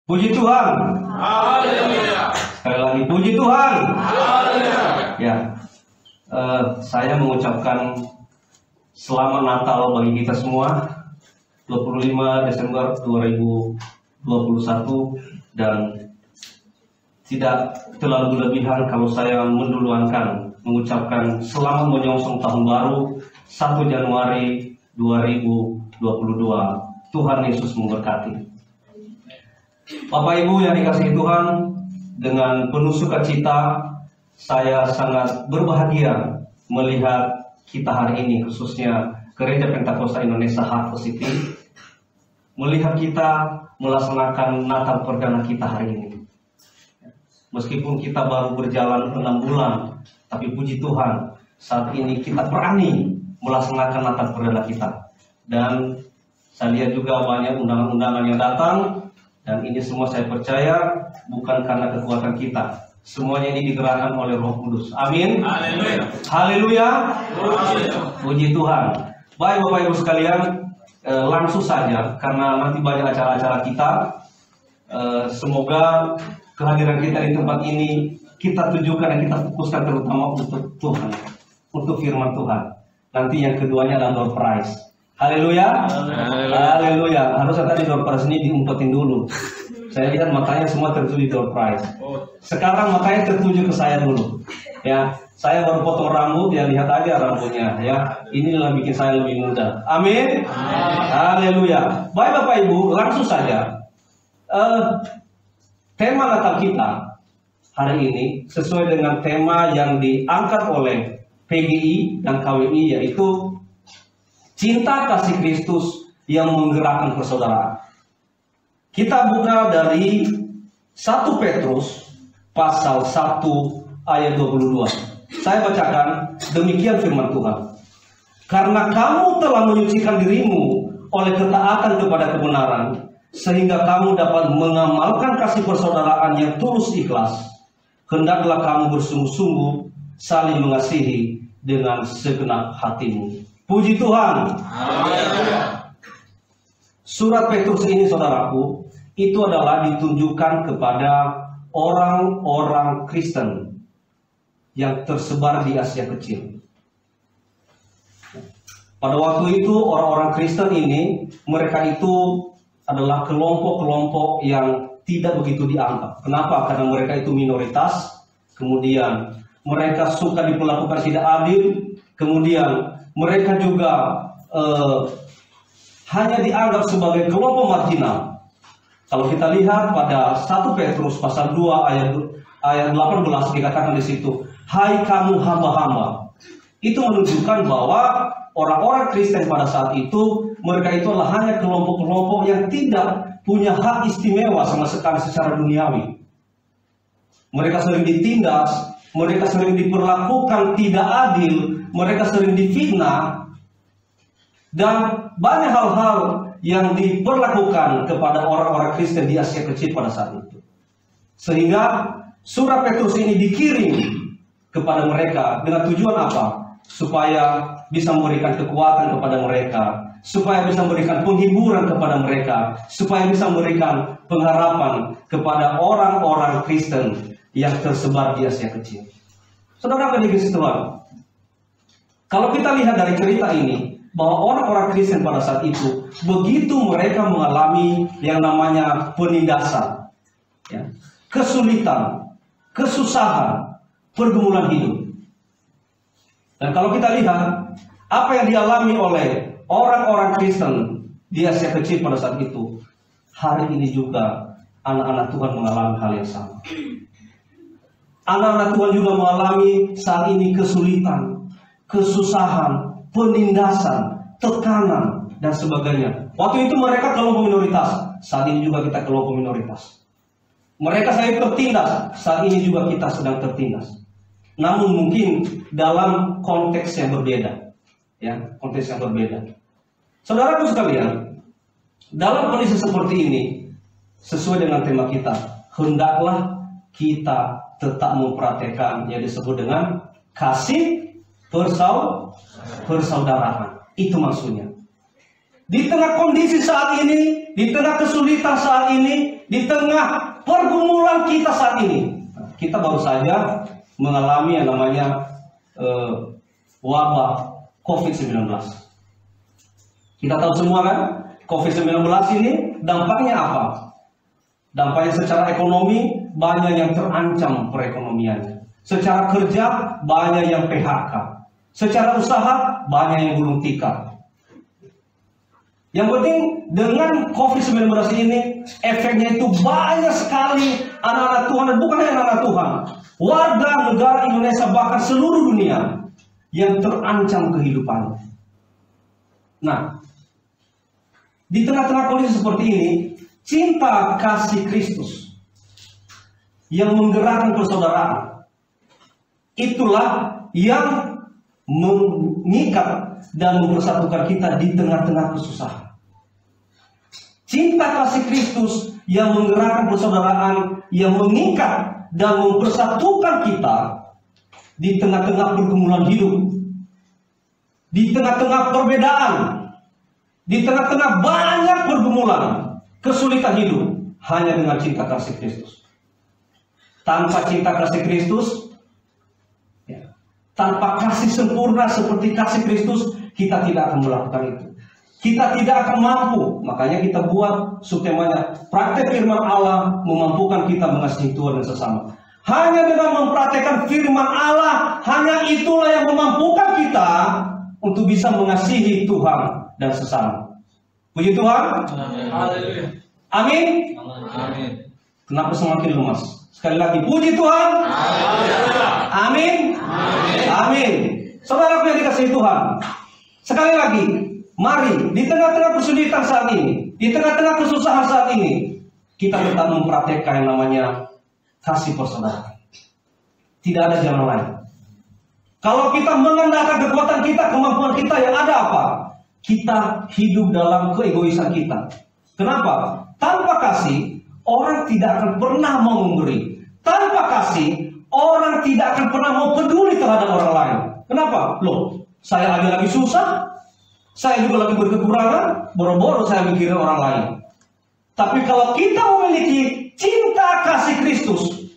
Puji Tuhan. Haleluya. Sekali lagi puji Tuhan. Haleluya. Ya, saya mengucapkan selamat Natal bagi kita semua. 25 Desember 2021, dan tidak terlalu berlebihan kalau saya menduluankan mengucapkan selamat menyongsong tahun baru 1 Januari 2022. Tuhan Yesus memberkati. Bapak Ibu yang dikasihi Tuhan, dengan penuh sukacita saya sangat berbahagia melihat kita hari ini, khususnya Gereja Pentakosta Indonesia Harvest City, melihat kita melaksanakan Natal perdana kita hari ini. Meskipun kita baru berjalan 6 bulan, tapi puji Tuhan, saat ini kita berani melaksanakan Natal perdana kita. Dan saya lihat juga banyak undangan-undangan yang datang, dan ini semua saya percaya bukan karena kekuatan kita. Semuanya ini digerakkan oleh Roh Kudus. Amin. Haleluya. Haleluya. Puji Tuhan. Baik Bapak Ibu sekalian, langsung saja karena nanti banyak acara-acara kita. Semoga kehadiran kita di tempat ini kita tujukan dan kita fokuskan terutama untuk Tuhan, untuk firman Tuhan. Nanti yang keduanya adalah door prize. Haleluya. Haleluya. Harusnya tadi door prize ini diumpetin dulu. Saya lihat matanya semua tertuju door prize. Sekarang matanya tertuju ke saya dulu. Ya, saya baru potong rambut, ya lihat aja rambutnya. Ya, inilah bikin saya lebih muda. Amin. Haleluya. Baik Bapak Ibu, langsung saja. Tema Natal kita hari ini sesuai dengan tema yang diangkat oleh PGI dan KWI, yaitu cinta kasih Kristus yang menggerakkan persaudaraan. Kita buka dari 1 Petrus pasal 1 ayat 22. Saya bacakan, demikian firman Tuhan. Karena kamu telah menyucikan dirimu oleh ketaatan kepada kebenaran, sehingga kamu dapat mengamalkan kasih persaudaraan yang tulus ikhlas, hendaklah kamu bersungguh-sungguh saling mengasihi dengan segenap hatimu. Puji Tuhan. Haleluya. Surat Petrus ini, saudaraku, itu adalah ditunjukkan kepada orang-orang Kristen yang tersebar di Asia Kecil. Pada waktu itu orang-orang Kristen ini, mereka itu adalah kelompok-kelompok yang tidak begitu dianggap. Kenapa? Karena mereka itu minoritas, kemudian mereka suka diperlakukan tidak adil, kemudian mereka juga hanya dianggap sebagai kelompok marginal. Kalau kita lihat pada 1 Petrus pasal 2 ayat 18 dikatakan di situ, hai kamu hamba-hamba. Itu menunjukkan bahwa orang-orang Kristen pada saat itu, mereka itu adalah hanya kelompok-kelompok yang tidak punya hak istimewa sama sekali secara duniawi. Mereka sering ditindas, mereka sering diperlakukan tidak adil, mereka sering difitnah, dan banyak hal-hal yang diperlakukan kepada orang-orang Kristen di Asia Kecil pada saat itu. Sehingga surat Petrus ini dikirim kepada mereka dengan tujuan apa? Supaya bisa memberikan kekuatan kepada mereka, supaya bisa memberikan penghiburan kepada mereka, supaya bisa memberikan pengharapan kepada orang-orang Kristen yang tersebar di Asia Kecil. Saudara pendengar Tuhan, kalau kita lihat dari cerita ini, bahwa orang-orang Kristen pada saat itu, begitu mereka mengalami yang namanya penindasan, ya, kesulitan, kesusahan, pergumulan hidup. Dan kalau kita lihat apa yang dialami oleh orang-orang Kristen di Asia Kecil pada saat itu, hari ini juga anak-anak Tuhan mengalami hal yang sama. Anak-anak Tuhan juga mengalami saat ini kesulitan, kesusahan, penindasan, tekanan, dan sebagainya. Waktu itu mereka kelompok minoritas, saat ini juga kita kelompok minoritas. Mereka saling tertindas, saat ini juga kita sedang tertindas. Namun mungkin dalam konteks yang berbeda, ya, konteks yang berbeda. Saudaraku sekalian, dalam kondisi seperti ini, sesuai dengan tema kita, hendaklah kita tetap mempraktekkan yang disebut dengan kasih persaudaraan. Itu maksudnya. di tengah kondisi saat ini, di tengah kesulitan saat ini, di tengah pergumulan kita saat ini, kita baru saja mengalami yang namanya wabah COVID-19. Kita tahu semua kan, COVID-19 ini dampaknya apa? Dampaknya secara ekonomi, banyak yang terancam perekonomiannya. Secara kerja, banyak yang PHK. Secara usaha, banyak yang gulung tikar. Yang penting dengan COVID-19 ini, efeknya itu banyak sekali anak-anak Tuhan, dan bukan hanya anak-anak Tuhan, warga negara Indonesia, bahkan seluruh dunia yang terancam kehidupannya. Nah, di tengah-tengah kondisi seperti ini, cinta kasih Kristus yang menggerakkan persaudaraan, itulah yang mengikat dan mempersatukan kita di tengah-tengah kesusahan. Cinta kasih Kristus yang menggerakkan persaudaraan, yang mengikat dan mempersatukan kita di tengah-tengah pergumulan hidup, di tengah-tengah perbedaan, di tengah-tengah banyak pergumulan, kesulitan hidup, hanya dengan cinta kasih Kristus. Tanpa cinta kasih Kristus, tanpa kasih sempurna seperti kasih Kristus, kita tidak akan melakukan itu. Kita tidak akan mampu. Makanya kita buat subtemanya, praktek firman Allah memampukan kita mengasihi Tuhan dan sesama. Hanya dengan mempraktekkan firman Allah, hanya itulah yang memampukan kita untuk bisa mengasihi Tuhan dan sesama. Puji Tuhan. Amin. Amin. Kenapa semakin lemas? Sekali lagi, puji Tuhan. Amin. Amin. Saudaraku yang dikasihi Tuhan, sekali lagi, mari di tengah-tengah kesulitan saat ini, di tengah-tengah kesusahan saat ini, kita tetap mempraktekkan yang namanya kasih persaudaraan. Tidak ada jalan lain. Kalau kita mengandalkan kekuatan kita, kemampuan kita, yang ada apa? Kita hidup dalam keegoisan kita. Kenapa? Tanpa kasih, orang tidak akan pernah mau memberi. Tanpa kasih, orang tidak akan pernah mau peduli terhadap orang lain. Kenapa? Loh, saya lagi susah, saya juga lagi berkekurangan, boro-boro saya mikirin orang lain. Tapi kalau kita memiliki cinta kasih Kristus,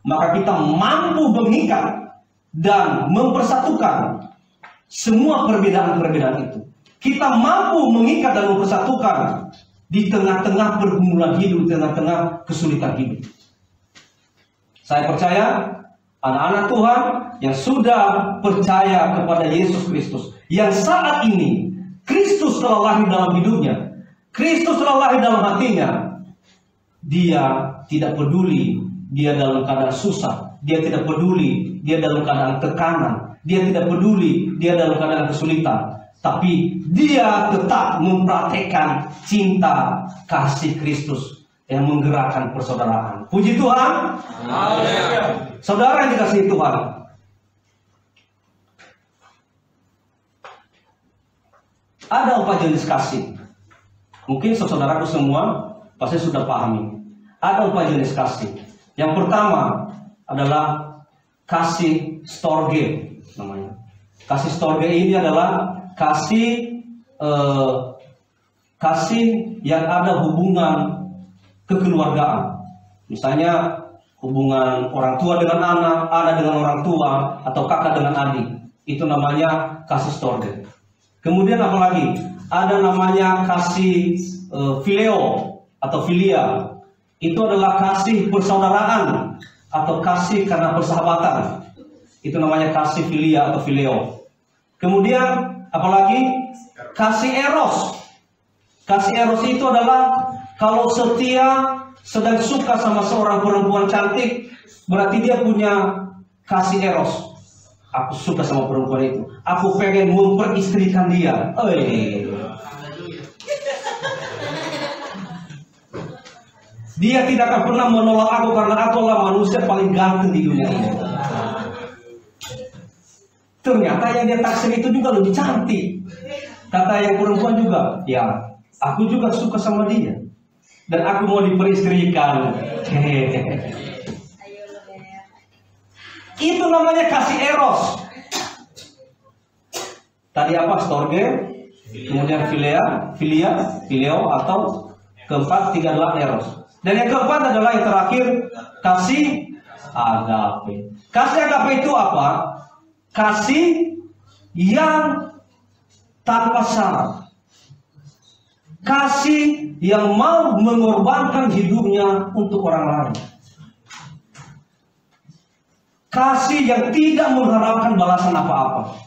maka kita mampu mengikat dan mempersatukan semua perbedaan-perbedaan itu. Kita mampu mengikat dan mempersatukan di tengah-tengah pergumulan hidup, di tengah-tengah kesulitan hidup. Saya percaya anak-anak Tuhan yang sudah percaya kepada Yesus Kristus, yang saat ini Kristus telah lahir dalam hidupnya, Kristus telah lahir dalam hatinya, dia tidak peduli dia dalam keadaan susah, dia tidak peduli dia dalam keadaan tekanan, dia tidak peduli dia dalam keadaan kesulitan, tapi dia tetap mempraktekkan cinta kasih Kristus yang menggerakkan persaudaraan. Puji Tuhan. Amin. Saudara yang dikasihi Tuhan, ada 4 jenis kasih. Mungkin saudaraku semua pasti sudah pahami. Ada 4 jenis kasih. Yang pertama adalah kasih storge namanya. Kasih storge ini adalah kasih yang ada hubungan kekeluargaan. Misalnya hubungan orang tua dengan anak dengan orang tua, atau kakak dengan adik. Itu namanya kasih storge. Kemudian apalagi? Ada namanya kasih fileo atau filia. Itu adalah kasih persaudaraan atau kasih karena persahabatan. Itu namanya kasih filia atau fileo. Kemudian apalagi? Kasih eros. Kasih eros itu adalah kalau setia sedang suka sama seorang perempuan cantik, berarti dia punya kasih eros. Aku suka sama perempuan itu, aku pengen memperistrikan dia. Dia tidak akan pernah menolak aku karena aku adalah manusia paling ganteng di dunia ini. Ternyata yang dia taksir itu juga lebih cantik. Kata yang perempuan juga, ya aku juga suka sama dia, dan aku mau diperistrikan. Itu namanya kasih eros. Tadi apa? Storge, kemudian fileo atau keempat, tiga adalah eros. Dan yang keempat adalah yang terakhir, kasih agape. Kasih agape itu apa? Kasih yang tanpa syarat. Kasih yang mau mengorbankan hidupnya untuk orang lain. Kasih yang tidak mengharapkan balasan apa-apa.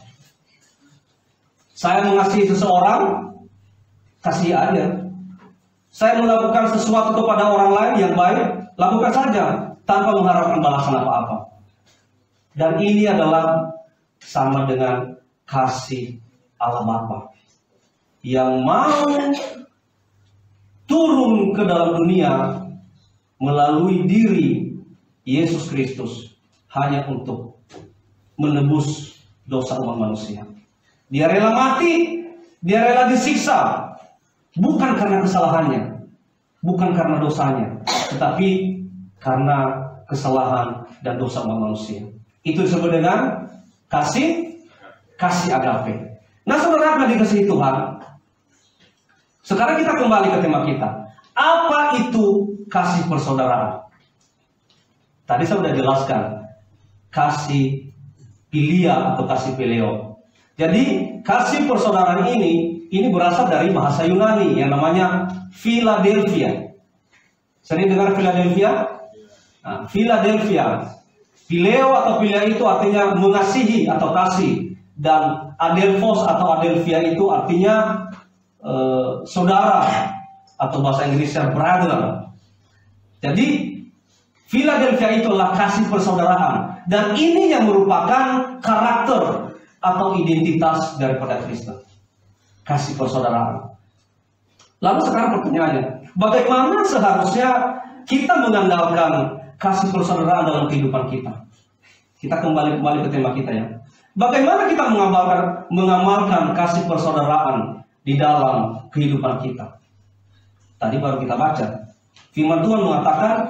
Saya mengasihi seseorang, kasih aja. Saya melakukan sesuatu kepada orang lain yang baik, lakukan saja tanpa mengharapkan balasan apa-apa. Dan ini adalah sama dengan kasih Allah Bapa yang mau turun ke dalam dunia melalui diri Yesus Kristus hanya untuk menebus dosa umat manusia. Dia rela mati, dia rela disiksa, bukan karena kesalahannya, bukan karena dosanya, tetapi karena kesalahan dan dosa umat manusia. Itu disebut dengan kasih agape. Nah, saudara yang dikasihi Tuhan, sekarang kita kembali ke tema kita. Apa itu kasih persaudaraan? Tadi saya sudah jelaskan, kasih philia atau kasih phileo. Jadi kasih persaudaraan ini berasal dari bahasa Yunani yang namanya Philadelphia. Sering dengar Philadelphia? Nah, Philadelphia, phileo atau philia itu artinya mengasihi atau kasih, dan adelphos atau adelphia itu artinya saudara, atau bahasa Inggrisnya brother. Jadi Philadelphia itulah kasih persaudaraan, dan ini yang merupakan karakter atau identitas daripada Kristen. Kasih persaudaraan. Lalu sekarang pertanyaannya, bagaimana seharusnya kita mengandalkan kasih persaudaraan dalam kehidupan kita? Kita kembali ke tema kita ya. Bagaimana kita mengamalkan kasih persaudaraan di dalam kehidupan kita? Tadi baru kita baca. Firman Tuhan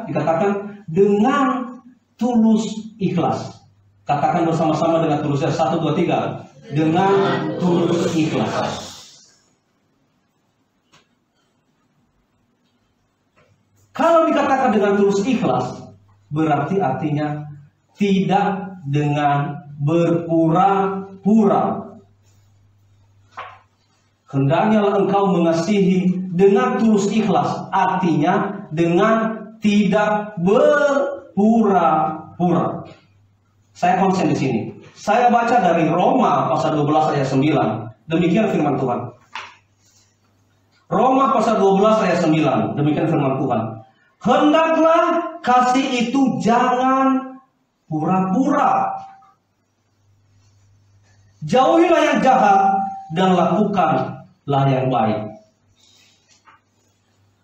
dikatakan dengan tulus ikhlas. Katakan bersama-sama dengan tulusnya. 1, 2, 3. Dengan tulus ikhlas. Kalau dikatakan dengan tulus ikhlas, berarti artinya tidak dengan berpura-pura. Hendaknya engkau mengasihi dengan tulus ikhlas, artinya dengan tidak berpura-pura. Saya konsen di sini. Saya baca dari Roma pasal 12 ayat 9. Demikian firman Tuhan. Roma pasal 12 ayat 9. Demikian firman Tuhan. Hendaklah kasih itu jangan pura-pura. Jauhilah yang jahat dan lakukanlah yang baik.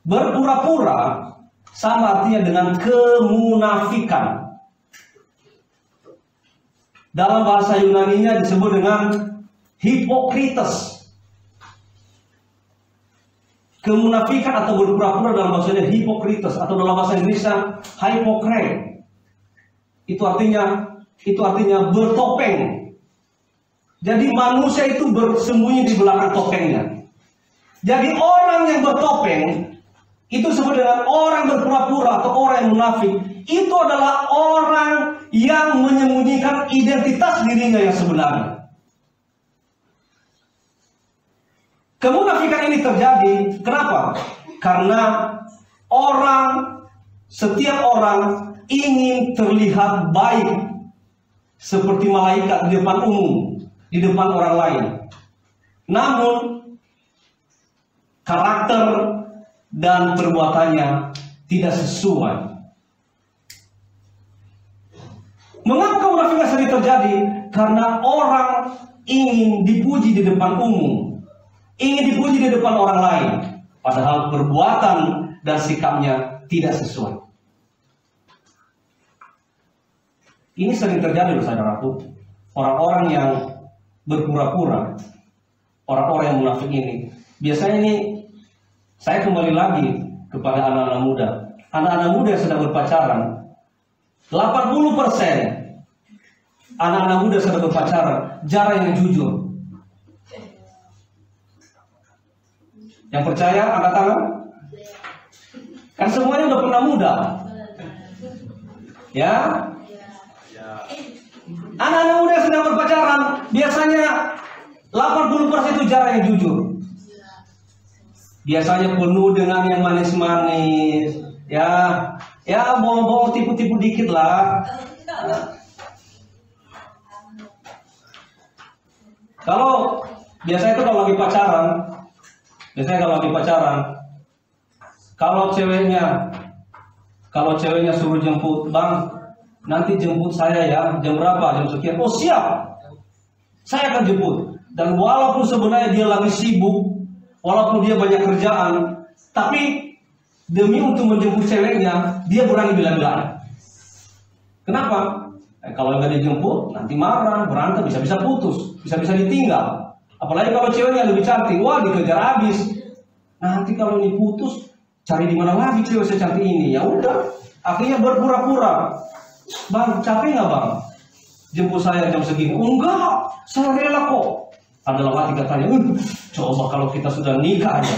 Berpura-pura sama artinya dengan kemunafikan. Dalam bahasa Yunaninya disebut dengan hipokrites. Kemunafikan atau berpura-pura dalam bahasa hipokrites, atau dalam bahasa Inggrisnya hypocrite. Itu artinya bertopeng. Jadi manusia itu bersembunyi di belakang topengnya. Jadi orang yang bertopeng itu disebut dengan orang berpura-pura atau orang yang munafik. Itu adalah orang yang menyembunyikan identitas dirinya yang sebenarnya. Kemunafikan ini terjadi, kenapa? Karena setiap orang ingin terlihat baik seperti malaikat di depan umum, di depan orang lain. Namun karakter dan perbuatannya tidak sesuai. Mengapa kemunafikan sering terjadi? Karena orang ingin dipuji di depan umum, ingin dipuji di depan orang lain, padahal perbuatan dan sikapnya tidak sesuai. Ini sering terjadi, saudaraku. Orang-orang yang berpura-pura, orang-orang yang munafik ini, biasanya ini saya kembali lagi kepada anak-anak muda. Anak-anak muda yang sedang berpacaran, 80% anak-anak muda sedang berpacaran, jarang yang jujur. Yang percaya angkat tangan. Kan semuanya udah pernah muda. Ya. Anak-anak muda yang sedang berpacaran biasanya 80% itu jarang yang jujur. Biasanya penuh dengan yang manis-manis. Ya bohong-bohong, tipu-tipu dikit lah. Kalau biasanya itu kalau lagi pacaran, kalau ceweknya suruh jemput, bang, nanti jemput saya ya, jam berapa, jam sekian. Oh siap, saya akan jemput. Dan walaupun sebenarnya dia lagi sibuk, walaupun dia banyak kerjaan, tapi demi untuk menjemput ceweknya, dia berani bilang-bilang. Kenapa? Kalau nggak dijemput, nanti marah, berantem, bisa-bisa putus, bisa-bisa ditinggal. Apalagi kalau ceweknya lebih cantik, wah dikejar habis. Nanti kalau ini putus, cari di mana lagi cewek secantik ini? Ya udah, akhirnya berpura-pura. Bang, capek nggak bang? Jemput saya jam segini? Enggak, saya rela kok. Ada hati katanya, coba kalau kita sudah nikah aja,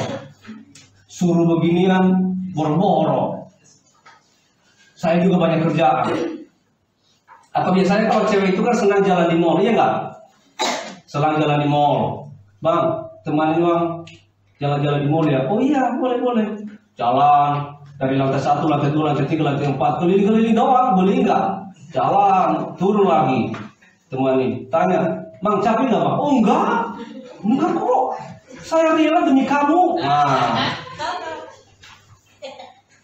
suruh beginian, boro-boro. Saya juga banyak kerjaan. Atau biasanya kalau cewek itu kan senang jalan di mall, iya nggak? Senang jalan di mall. Bang, temanin bang, jalan-jalan di mall ya? Oh iya, boleh. Jalan dari lantai 1, lantai 2, lantai 3, lantai 4, keliling-keliling doang, boleh nggak? Jalan, turun lagi, temani. Tanya, bang capek nggak bang? Oh enggak kok. Saya rela demi kamu. Nah,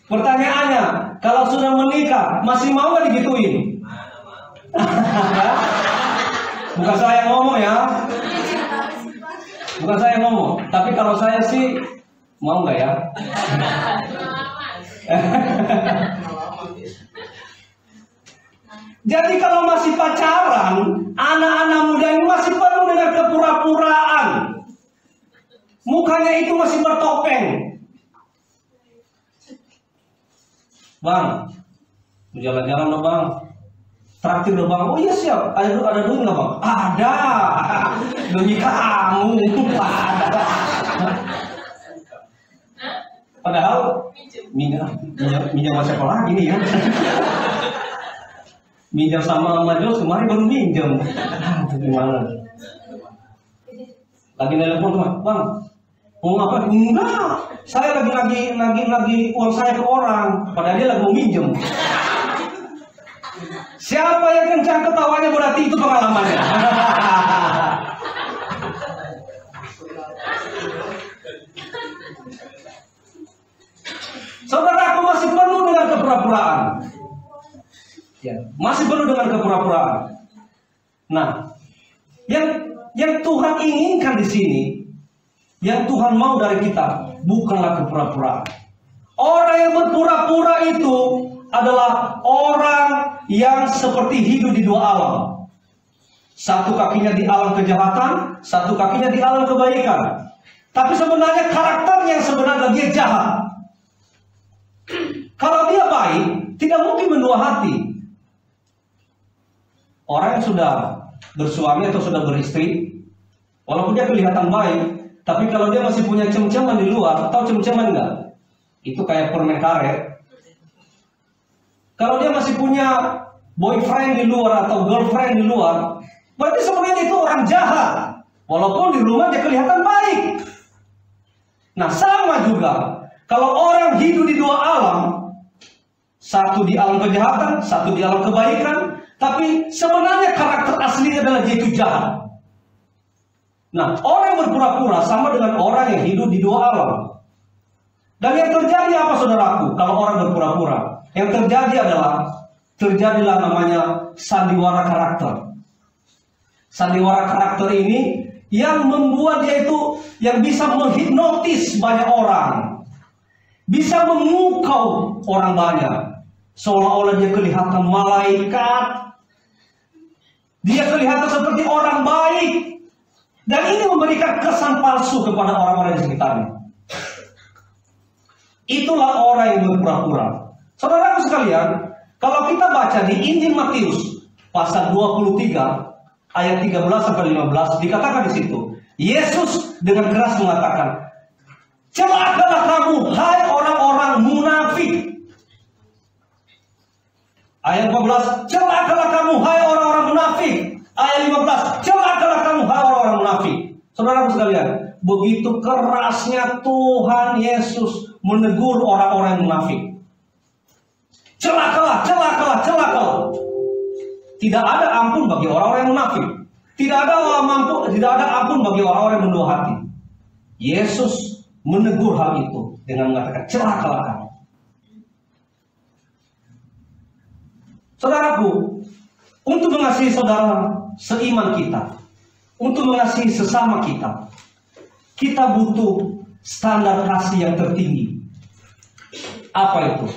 pertanyaannya, kalau sudah menikah, masih mau nggak digituin? Bukan saya yang ngomong ya. Bukan saya yang ngomong. Tapi kalau saya sih mau nggak ya? Jadi kalau masih pacaran, anak-anak muda ini masih penuh dengan kepura-puraan. Mukanya itu masih bertopeng. Bang, mau jalan-jalan dong bang. Traktir dong bang. Oh iya siap. Ada duit nggak bang? Ada. Demi kamu. Ada. Padahal minjam siapa lagi nih ya? Minjam sama Majos kemarin baru minjam. Gimana? Lagi nelpon tuh, bang. Mau apa? Enggak. Saya lagi uang saya ke orang. Padahal dia lagi mau minjem. Siapa yang kencang ketawanya berarti itu pengalamannya. Saudaraku masih penuh dengan kepura-puraan. Ya, masih penuh dengan kepura-puraan. Nah, yang Tuhan inginkan di sini, yang Tuhan mau dari kita, bukanlah kepura-puraan. Orang yang berpura-pura itu adalah orang yang seperti hidup di dua alam. Satu kakinya di alam kejahatan, satu kakinya di alam kebaikan. Tapi sebenarnya karakternya yang sebenarnya dia jahat. Kalau dia baik, tidak mungkin mendua hati. Orang yang sudah bersuami atau sudah beristri, walaupun dia kelihatan baik, tapi kalau dia masih punya cem-ceman di luar, tahu cem-ceman enggak? Itu kayak permen karet. Kalau dia masih punya boyfriend di luar atau girlfriend di luar, berarti sebenarnya itu orang jahat. Walaupun di rumah dia kelihatan baik. Nah sama juga, kalau orang hidup di dua alam, satu di alam kejahatan, satu di alam kebaikan, tapi sebenarnya karakter aslinya adalah dia itu jahat. Nah, orang yang berpura-pura sama dengan orang yang hidup di dua alam. Dan yang terjadi apa saudaraku kalau orang berpura-pura? Yang terjadilah namanya sandiwara karakter. Sandiwara karakter ini yang membuat dia itu yang bisa menghipnotis banyak orang. Bisa memukau orang banyak. Seolah-olah dia kelihatan malaikat. Dia kelihatan seperti orang baik. Dan ini memberikan kesan palsu kepada orang-orang di sekitarnya. Itulah orang yang berpura-pura. Saudaraku sekalian, kalau kita baca di Injil Matius pasal 23 ayat 13 sampai 15 dikatakan di situ, Yesus dengan keras mengatakan, Celakalah kamu, hai orang-orang munafik. Ayat 14, celakalah kamu, hai orang-orang munafik. Ayat 15, celakalah kamu, hai orang-orang munafik. Saudara sekalian, begitu kerasnya Tuhan Yesus menegur orang-orang yang munafik. Celakalah, celakalah, celakalah. Tidak ada ampun bagi orang-orang yang munafik. Tidak ada ampun bagi orang-orang yang mendua hati. Yesus menegur hal itu dengan mengatakan celakalah kamu. Saudaraku, untuk mengasihi saudara seiman kita, untuk mengasihi sesama kita, kita butuh standar kasih yang tertinggi. Apa itu?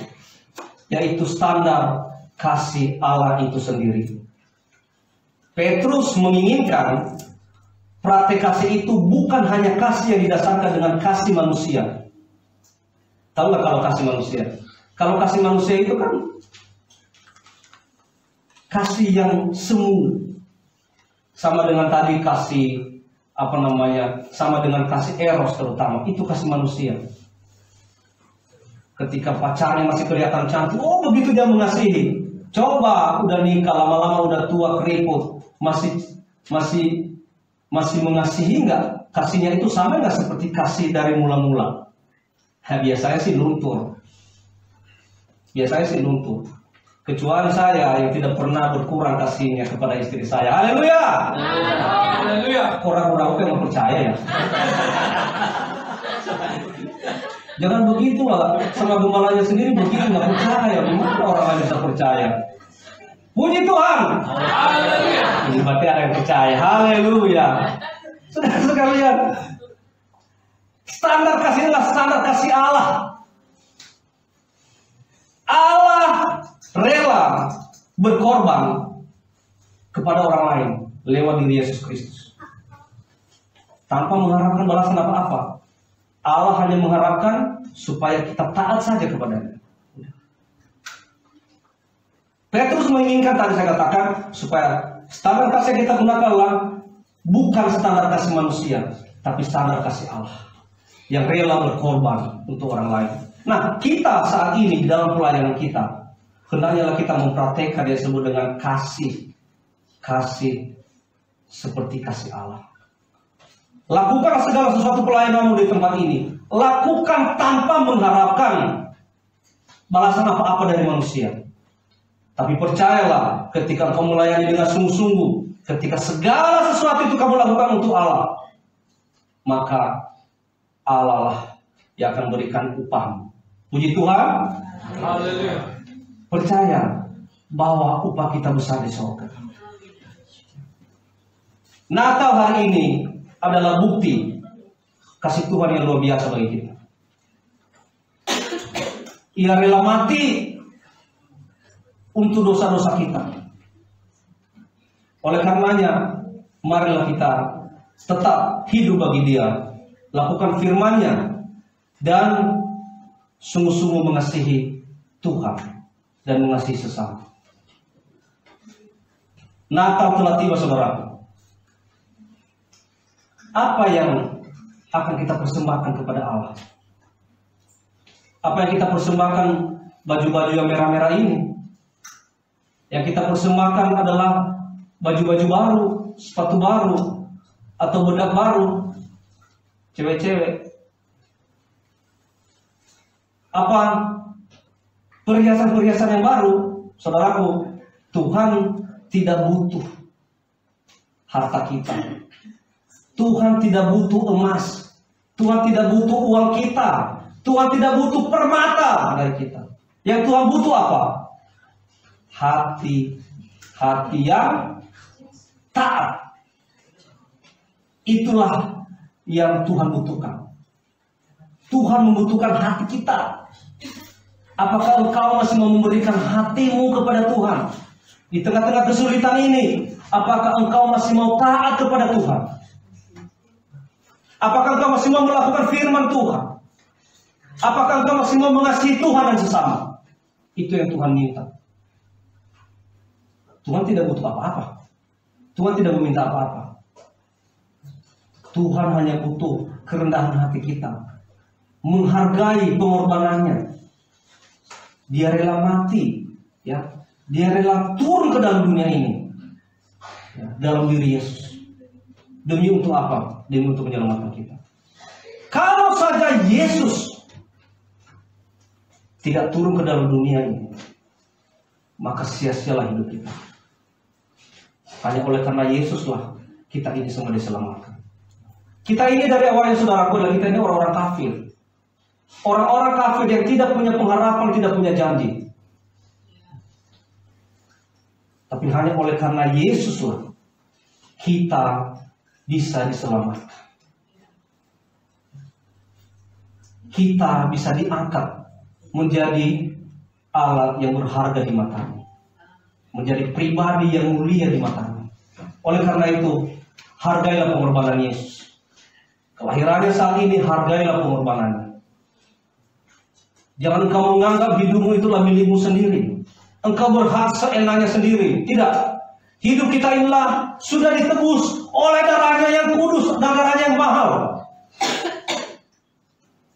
Yaitu standar kasih Allah itu sendiri. Petrus menginginkan praktek kasih itu bukan hanya kasih yang didasarkan dengan kasih manusia. Tahu nggak kalau kasih manusia? Kalau kasih manusia itu kan kasih yang semu. Sama dengan tadi kasih sama dengan kasih eros terutama. Itu kasih manusia. Ketika pacarnya masih kelihatan cantik, oh begitu dia mengasihi. Coba udah nikah, lama-lama udah tua keriput, masih mengasihi nggak? Kasihnya itu sama nggak seperti kasih dari mula-mula? Biasanya sih luntur. Kecuali saya yang tidak pernah berkurang kasihnya kepada istri saya. Haleluya. Haleluya. Kurang-kurang aku yang percaya ya. Jangan begitu lah, sama gembalanya sendiri begitu nggak percaya. Gimana orang lain bisa percaya? Puji Tuhan. Haleluya. Ini berarti ada yang percaya. Haleluya. Saudara sekalian, standar kasih adalah standar kasih Allah. Allah rela berkorban kepada orang lain lewat diri Yesus Kristus, tanpa mengharapkan balasan apa-apa. Allah hanya mengharapkan supaya kita taat saja kepadanya. Petrus menginginkan, tadi saya katakan, supaya standar kasih yang kita gunakanlah bukan standar kasih manusia, tapi standar kasih Allah yang rela berkorban untuk orang lain. Nah, kita saat ini di dalam pelayanan kita, hendaknya kita mempraktekkan yang disebut dengan kasih seperti kasih Allah. Lakukan segala sesuatu pelayananmu di tempat ini. Lakukan tanpa mengharapkan balasan apa-apa dari manusia. Tapi percayalah, ketika kamu melayani dengan sungguh-sungguh, ketika segala sesuatu itu kamu lakukan untuk Allah, maka Allah lah yang akan berikan upahmu. Puji Tuhan. Haleluya. Percaya bahwa upah kita besar di surga. Natal hari ini adalah bukti kasih Tuhan yang luar biasa bagi kita. Ia rela mati untuk dosa-dosa kita. Oleh karenanya, marilah kita tetap hidup bagi Dia, lakukan firman-Nya, dan sungguh-sungguh mengasihi Tuhan dan mengasihi sesama. Natal telah tiba, saudara. Apa yang akan kita persembahkan kepada Allah? Apa yang kita persembahkan? Baju-baju yang merah-merah ini. Yang kita persembahkan adalah baju-baju baru, sepatu baru, atau bedak baru, cewek-cewek. Apa perhiasan-perhiasan yang baru? Saudaraku, Tuhan tidak butuh harta kita. Tuhan tidak butuh emas. Tuhan tidak butuh uang kita. Tuhan tidak butuh permata dari kita. Yang Tuhan butuh apa? Hati yang taat. Itulah yang Tuhan butuhkan. Tuhan membutuhkan hati kita. Apakah engkau masih mau memberikan hatimu kepada Tuhan? Di tengah-tengah kesulitan ini, apakah engkau masih mau taat kepada Tuhan? Apakah engkau masih mau melakukan firman Tuhan? Apakah engkau masih mau mengasihi Tuhan dan sesama? Itu yang Tuhan minta. Tuhan tidak butuh apa-apa. Tuhan tidak meminta apa-apa. Tuhan hanya butuh kerendahan hati kita. menghargai pengorbanannya. Dia rela mati, ya. Dia rela turun ke dalam dunia ini, ya, dalam diri Yesus. Demi untuk apa? Demi untuk menyelamatkan kita. Kalau saja Yesus tidak turun ke dalam dunia ini, maka sia-sialah hidup kita. Hanya oleh karena Yesuslah kita ini semua diselamatkan. Kita ini dari awalnya, saudaraku, adalah kita ini orang-orang kafir. Orang-orang kafir yang tidak punya pengharapan, tidak punya janji. Tapi hanya oleh karena Yesuslah kita bisa diselamatkan. Kita bisa diangkat menjadi alat yang berharga di matamu, menjadi pribadi yang mulia di matamu. Oleh karena itu, hargailah pengorbanan Yesus. Kelahirannya saat ini, hargailah pengorbanannya. Jangan engkau menganggap hidupmu itulah milikmu sendiri. Engkau berhak seenaknya sendiri. Tidak. Hidup kita inilah sudah ditebus oleh darahnya yang kudus dan darahnya yang mahal.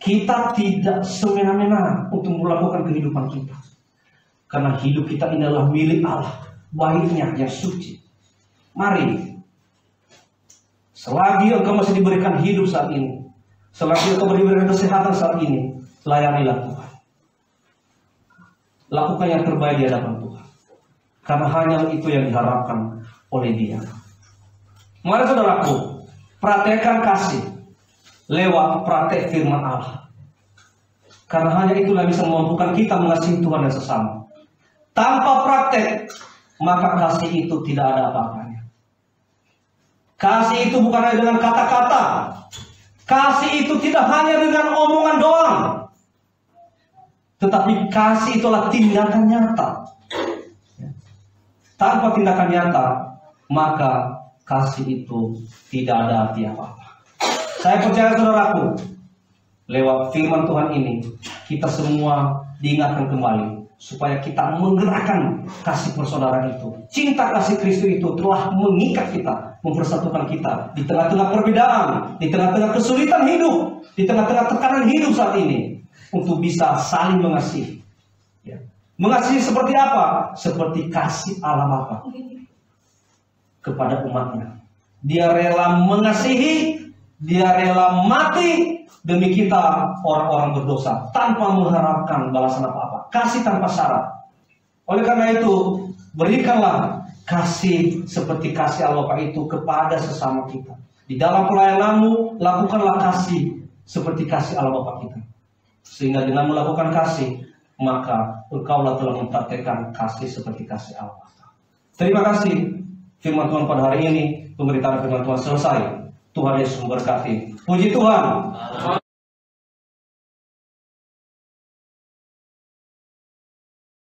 Kita tidak semena-mena untuk melakukan kehidupan kita. Karena hidup kita ini adalah milik Allah, baiknya yang suci. Mari, selagi engkau masih diberikan hidup saat ini, selagi engkau diberikan kesehatan saat ini, layanilah Tuhan. Lakukan yang terbaik di hadapan Tuhan. Karena hanya itu yang diharapkan oleh Dia. Mari saudaraku, praktekkan kasih lewat praktek firman Allah. Karena hanya itulah bisa memampukan kita mengasihi Tuhan dan sesama. Tanpa praktek, maka kasih itu tidak ada apa-apanya. Kasih itu bukan hanya dengan kata-kata. Kasih itu tidak hanya dengan omongan doang. Tetapi kasih itulah tindakan nyata. Tanpa tindakan nyata, maka kasih itu tidak ada arti apa-apa. Saya percaya saudaraku, lewat firman Tuhan ini, kita semua diingatkan kembali supaya kita menggerakkan kasih persaudaraan itu. Cinta kasih Kristus itu telah mengikat kita, mempersatukan kita di tengah-tengah perbedaan, di tengah-tengah kesulitan hidup, di tengah-tengah tekanan hidup saat ini, untuk bisa saling mengasihi. Ya. Mengasihi seperti apa? Seperti kasih Allah Bapa kepada umatnya. Dia rela mengasihi, dia rela mati demi kita orang-orang berdosa tanpa mengharapkan balasan apa-apa. Kasih tanpa syarat. Oleh karena itu, berikanlah kasih seperti kasih Allah Bapa itu kepada sesama kita. Di dalam pelayananmu, lakukanlah kasih seperti kasih Allah Bapa kita. Sehingga dengan melakukan kasih, maka engkaulah telah mempraktekkan kasih seperti kasih Allah. Terima kasih. Firman Tuhan pada hari ini, pemberitaan firman Tuhan selesai. Tuhan Yesus memberkati. Puji Tuhan.